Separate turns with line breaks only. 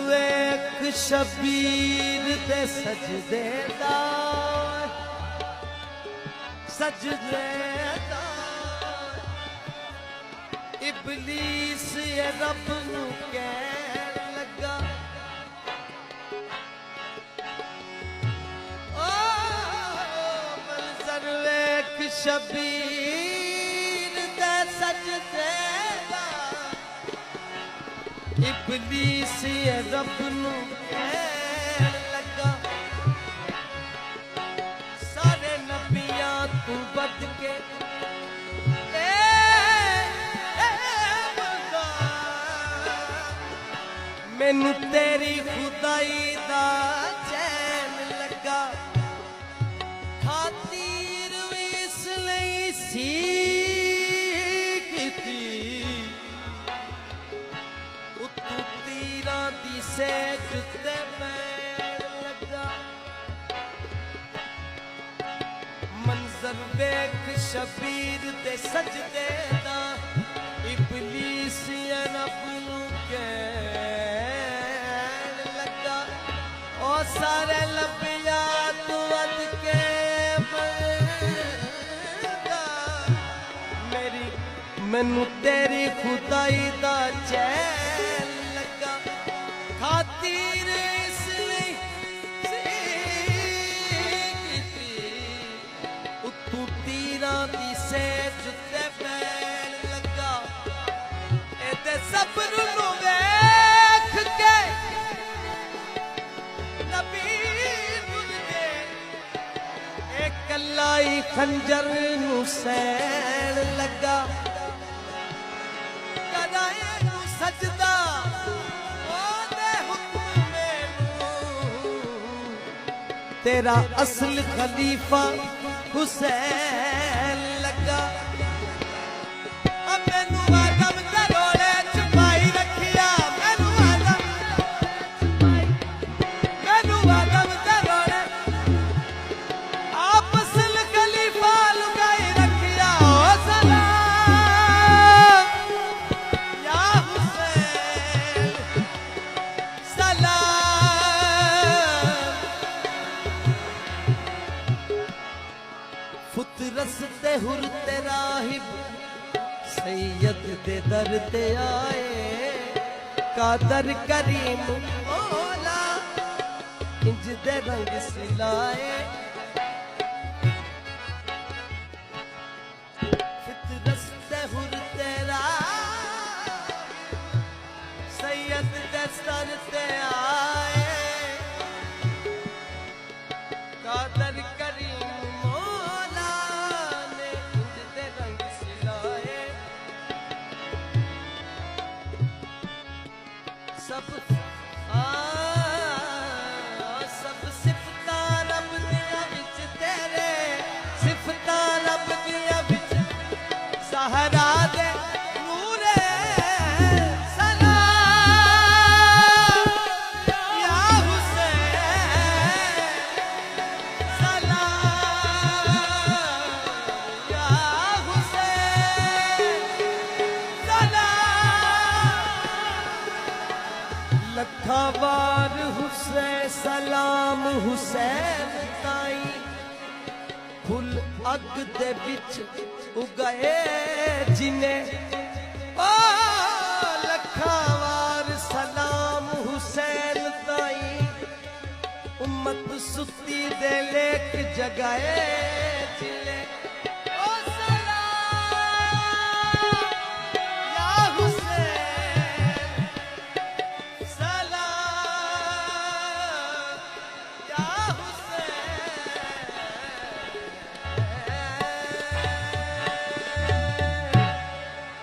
ویکھ شبیر دے سجدے دا ابلیس یہ رب نو کہن لگا منظر ویکھ شبیر دے سجدے دا ابلیس یہ رب نو کہن لگا سارے نبیاں تو بد کے مینوں تیری خدائی دا چین لگا خاطر وی اس لئی سی کیتی اتو تیراں دی سیج تے مین لگا منظر ویکھ شبیر دے سجدے دا ابلیس یا رب نو کہن لگا او سارے لبیاں تو ود کے منگا مینوں تیری خدائی دا چین لگا خاطر اس لئی کیتی اتو تیراں دی سیج تے پین لگا اے تے صبر نو ویکھ کے نبی تل دے اے کلائی خنجر نو سین لگا کرائے نو سجدہ او دے حکم مینوں تیرا اصل خلیفہ حسین لگا مینوں آدم دے روڑے چھپائی رکھیا مینوں آدم دے روڑے آپ اصل خلیفہ لگائی رکھیا او سلام یا حسین سلام فطرس تے حر تے راہب سید دے در تے آئے قادر کریم مولا انج دے رنگ سلائے فطرس تے حر تے راہب سید دے سر تے آئے قادر کریم مولا نے انج دے رنگ سلائے سب صفتاں رب دیاں وچ تیرے صفتاں رب دیاں وچ زہرا دے نور سلام یا حسین سلام یا حسین سلام لکھاں وار حسین سلام حسین تائیں پھل اگ دے وچ اگائے جنے او لکھاں وار سلام حسین تائیں امت ستی دے لیک جگائے جنے